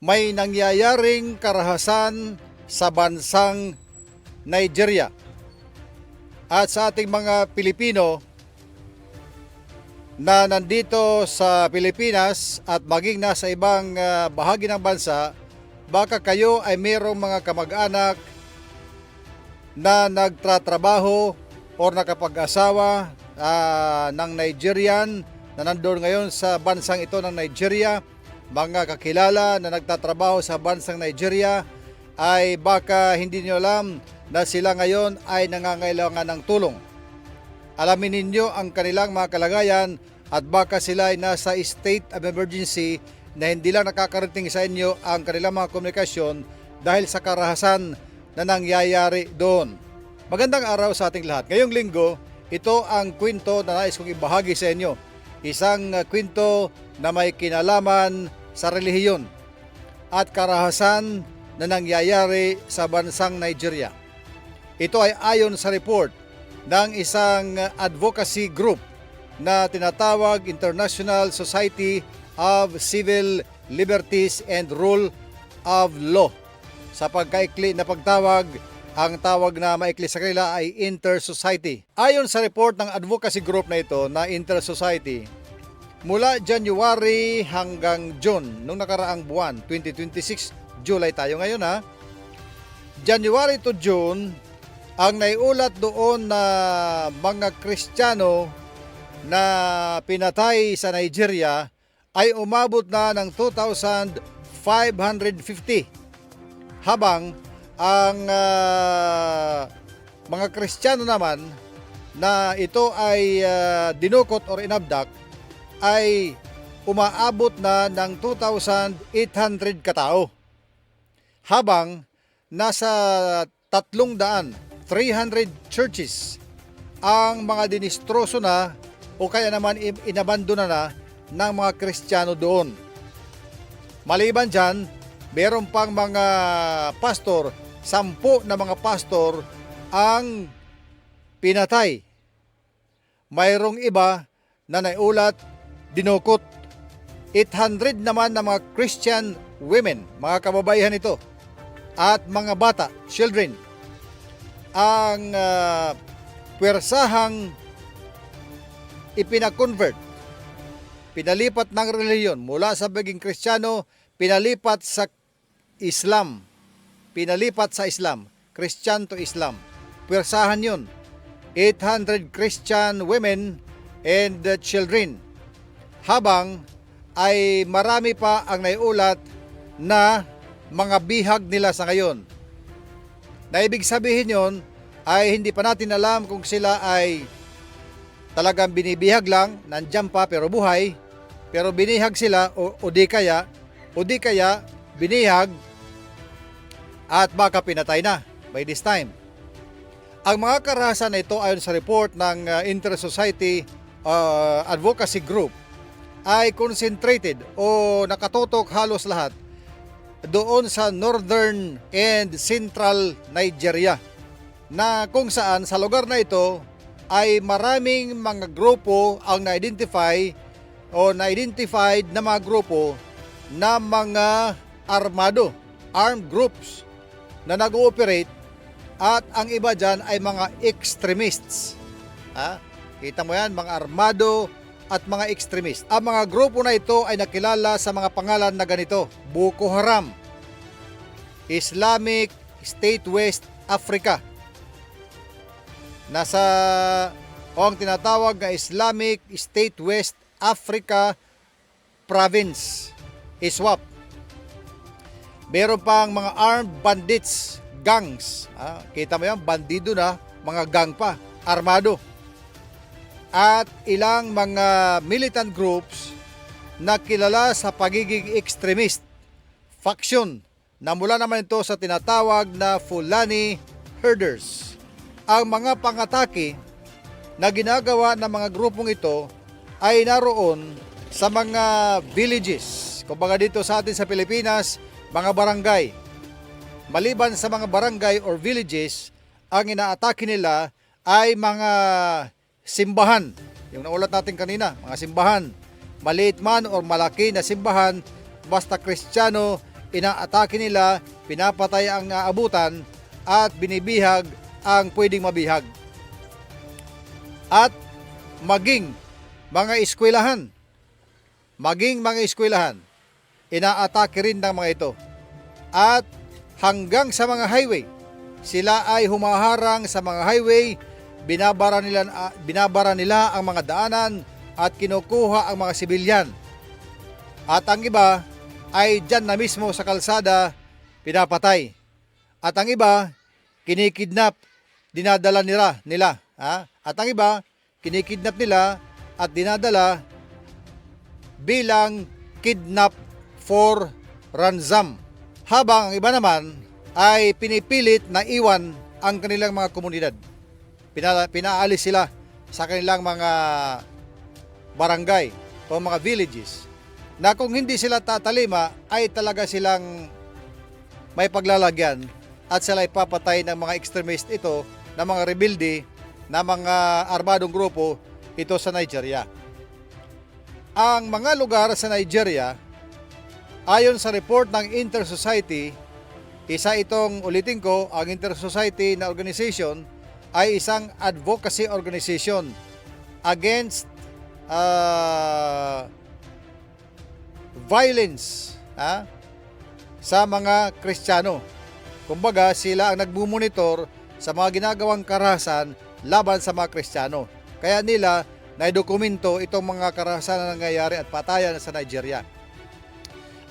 May nangyayaring karahasan sa bansang Nigeria. At sa ating mga Pilipino na nandito sa Pilipinas at maging nasa ibang bahagi ng bansa, baka kayo ay mayroong mga kamag-anak na nagtratrabaho o nakapag-asawa ng Nigerian na nandoon ngayon sa bansang ito ng Nigeria. Mga kakilala na nagtatrabaho sa bansang Nigeria ay baka hindi nyo alam na sila ngayon ay nangangailangan ng tulong. Alamin ninyo ang kanilang mga kalagayan at baka sila ay nasa state of emergency na hindi lang nakakarating sa inyo ang kanilang mga komunikasyon dahil sa karahasan na nangyayari doon. Magandang araw sa ating lahat. Ngayong linggo, ito ang kwento na nais kong ibahagi sa inyo. Isang kwento na may kinalaman sa relihiyon at karahasan na nangyayari sa bansang Nigeria. Ito ay ayon sa report ng isang advocacy group na tinatawag International Society of Civil Liberties and Rule of Law. Sa pagkaikli na pagtawag, ang tawag na maikli sa kanila ay Inter-Society. Ayon sa report ng advocacy group na ito na Inter-Society, mula January hanggang June, nung nakaraang buwan, 2026, July tayo ngayon January to June, ang naiulat doon na mga Kristiyano na pinatay sa Nigeria ay umabot na ng 2,550. Habang ang mga Kristiyano naman na ito ay dinukot or inabdak ay umaabot na ng 2,800 katao. Habang nasa 300 churches ang mga dinistroso na o kaya naman inabandona na ng mga Kristiyano doon. Maliban dyan, meron pang mga pastor, 10 na mga pastor ang pinatay. Mayroong iba na naiulat dinukot. 800 naman na mga Christian women, mga kababaihan ito, at mga bata, children, ang pwersahang ipinakonvert, pinalipat ng reliyon mula sa pagiging Kristiyano, pinalipat sa Islam, Christian to Islam. Pwersahan yun. 800 Christian women and children. Habang ay marami pa ang naiulat na mga bihag nila sa ngayon. Na ibig sabihin yon ay hindi pa natin alam kung sila ay talagang binibihag lang, nandiyan pa pero buhay, pero binihag sila o di kaya binihag at baka pinatay na by this time. Ang mga karahasan na ito ayon sa report ng Inter-Society Advocacy Group ay concentrated o nakatutok halos lahat doon sa northern and central Nigeria, na kung saan sa lugar na ito ay maraming mga grupo ang na-identified na mga grupo na mga armed groups na nag-ooperate, at ang iba dyan ay mga extremists. Kita mo yan, mga armado at mga extremist. Ang mga grupo na ito ay nakilala sa mga pangalan na ganito: Boko Haram, Islamic State West Africa, ang tinatawag na Islamic State West Africa Province, ISWAP. Meron pang mga armed bandits, gangs. Kita mo yan, bandido na, mga gang pa, armado. At ilang mga militant groups na kilala sa pagiging extremist faction, na mula naman ito sa tinatawag na Fulani herders. Ang mga pangatake na ginagawa ng mga grupong ito ay naroon sa mga villages. Kumbaga dito sa atin sa Pilipinas, mga barangay. Maliban sa mga barangay or villages, ang inaatake nila ay mga simbahan. Yung naulat natin kanina, mga simbahan. Maliit man o malaki na simbahan, basta Kristiyano, inaatake nila, pinapatay ang abutan at binibihag ang pwedeng mabihag. At maging mga eskwelahan, inaatake rin ng mga ito. At hanggang sa mga highway, sila ay humaharang sa mga highway, binabara nila ang mga daanan at kinukuha ang mga sibilyan. At ang iba ay dyan na mismo sa kalsada pinapatay. At ang iba kinikidnap, dinadala nila. At ang iba kinikidnap nila at dinadala bilang kidnap for ransom. Habang ang iba naman ay pinipilit na iwan ang kanilang mga komunidad. Pinaalis sila sa kanilang mga barangay o mga villages na kung hindi sila tatalima ay talaga silang may paglalagyan at sila ipapatay ng mga extremist ito, ng mga rebelde, na mga armadong grupo ito sa Nigeria. Ang mga lugar sa Nigeria, ayon sa report ng Inter-Society, isa itong, ulitin ko, ang Inter-Society na organization ay isang advocacy organization against violence sa mga Kristiyano. Kumbaga, sila ang nagmumonitor sa mga ginagawang karahasan laban sa mga Kristiyano. Kaya nila naidokumento itong mga karahasan na nangyayari at patayan sa Nigeria.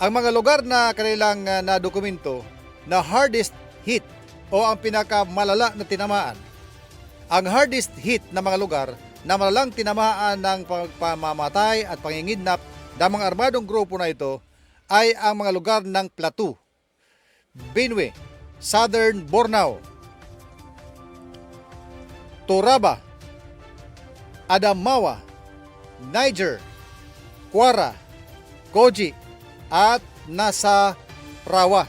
Ang mga lugar na kanilang nadokumento na hardest hit o ang pinakamalala na tinamaan. Ang hardest hit na mga lugar na malalang tinamaan ng pagpamamatay at pangingidnap ng mga armadong grupo na ito ay ang mga lugar ng Plateau, Benue, Southern Borneo, Turaba, Adamawa, Niger, Kwara, Kogi at Nasarawa.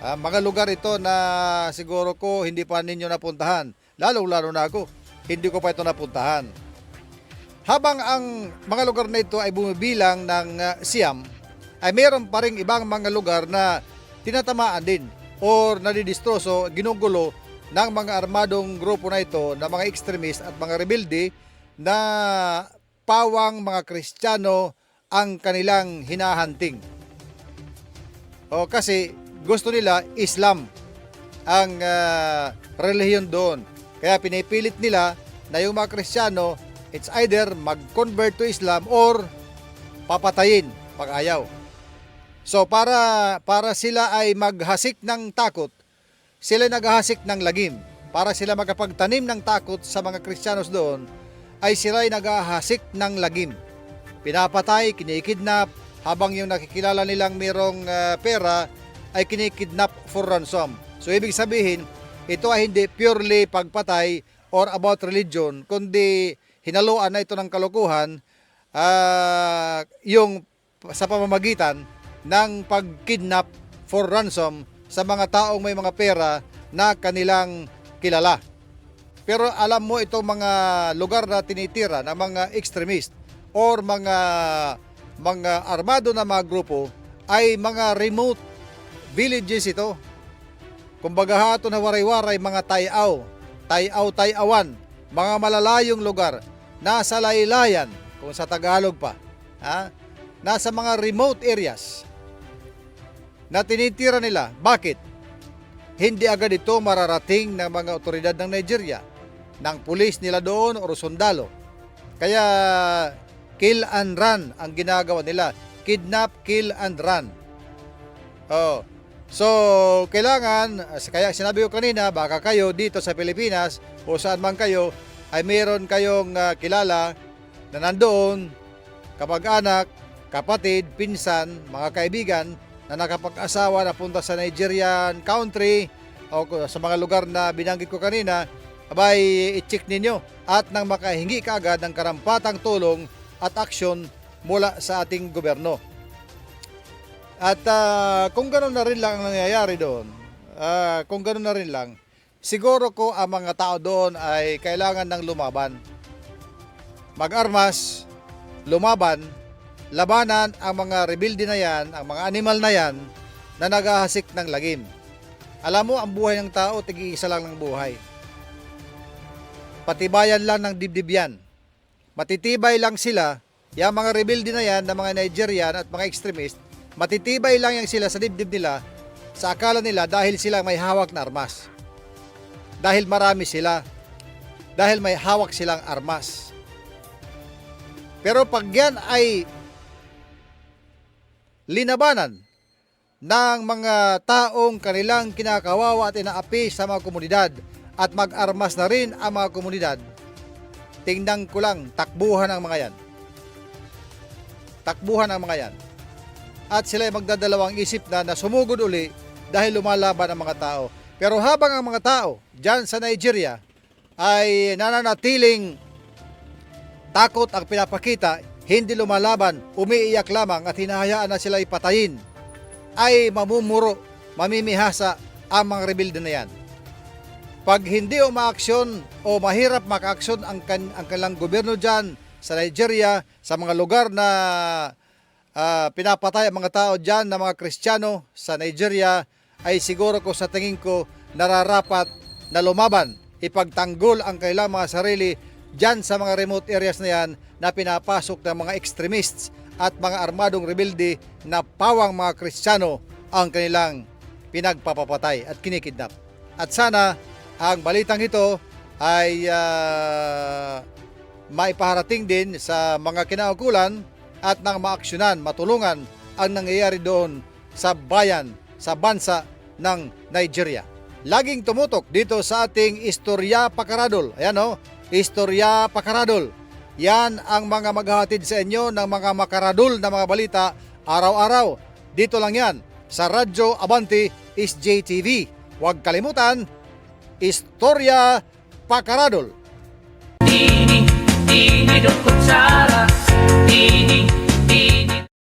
Mga lugar ito na siguro ko hindi pa ninyo napuntahan. Lalo na ako, hindi ko pa ito napuntahan. Habang ang mga lugar na ito ay bumibilang ng siyam, ay mayroon pa rin ibang mga lugar na tinatamaan din or nadidistroso, ginugulo ng mga armadong grupo na ito, na mga extremist at mga rebelde na pawang mga Kristiyano ang kanilang hinahanting. Kasi gusto nila Islam ang relihiyon doon. Kaya pinipilit nila na yung mga Kristiyano, it's either mag-convert to Islam or papatayin pag ayaw. So para sila ay maghasik ng takot, sila naghahasik ng lagim. Para sila makapagtanim ng takot sa mga Kristiyanos doon, ay sila ay naghahasik ng lagim. Pinapatay, kinikidnap, habang yung nakikilala nilang mayroong pera ay kinikidnap for ransom. So ibig sabihin, ito ay hindi purely pagpatay or about religion, kundi hinaluan na ito ng kalokohan, yung sa pamamagitan ng pagkidnap for ransom sa mga taong may mga pera na kanilang kilala. Pero alam mo, itong mga lugar na tinitira ng mga extremist or mga armado na mga grupo ay mga remote villages ito. Kumbaga hato na waray-waray, mga tayawan, mga malalayong lugar, nasa laylayan, kung sa Tagalog pa, nasa mga remote areas na tinitira nila. Bakit? Hindi agad ito mararating ng mga otoridad ng Nigeria, ng pulis nila doon o sundalo. Kaya kill and run ang ginagawa nila. Kidnap, kill and run. So, kailangan, kaya sinabi ko kanina, baka kayo dito sa Pilipinas o saan man kayo, ay mayroon kayong kilala na nandoon, kapag-anak, kapatid, pinsan, mga kaibigan na nakapag-asawa na punta sa Nigerian country o sa mga lugar na binanggit ko kanina, abay, i-check ninyo at nang makahingi ka agad ng karampatang tulong at aksyon mula sa ating gobyerno. At kung gano'n na rin lang ang nangyayari doon, siguro ko ang mga tao doon ay kailangan ng lumaban. Mag-armas, lumaban, labanan ang mga rebelde na yan, ang mga animal na yan, na naghahasik ng lagim. Alam mo, ang buhay ng tao, tig-iisa lang ng buhay. Patibayan lang ng dibdib yan. Matitibay lang sila, yung mga rebelde na yan, na mga Nigerian at mga extremist, matitibay lang yan sila sa dibdib nila, sa akala nila dahil sila may hawak na armas. Dahil marami sila. Dahil may hawak silang armas. Pero pag yan ay linabanan ng mga taong kanilang kinakawawa at inaapi sa mga komunidad at mag-armas na rin ang mga komunidad, tingnan ko lang, takbuhan ang mga yan. Takbuhan ang mga yan. At sila ay magdadalawang isip na sumugod uli dahil lumalaban ang mga tao. Pero habang ang mga tao dyan sa Nigeria ay nananatiling takot ang pinapakita, hindi lumalaban, umiiyak lamang at hinahayaan na sila ipatayin, ay mamumuro, mamimihasa ang mga rebelde na yan. Pag hindi umaaksyon o mahirap makaaksyon ang kanilang gobyerno dyan sa Nigeria, sa mga lugar na pinapatay ang mga tao dyan na mga Kristiyano sa Nigeria, ay siguro ko sa tingin ko nararapat na lumaban, ipagtanggol ang kailang mga sarili dyan sa mga remote areas na yan na pinapasok ng mga extremists at mga armadong rebelde na pawang mga Kristiyano ang kanilang pinagpapapatay at kinikidnap. At sana ang balitang ito ay maipaharating din sa mga kinaukulan at nang maaksyonan, matulungan ang nangyayari doon sa bayan, sa bansa ng Nigeria. Laging tumutok dito sa ating Istorya Pakaradol. Ayan o, Istorya Pakaradol. Yan ang mga maghahatid sa inyo ng mga makaradol na mga balita araw-araw. Dito lang yan sa Radyo Abante SJTV. Huwag kalimutan, Istorya Pakaradol. Ini dukot sa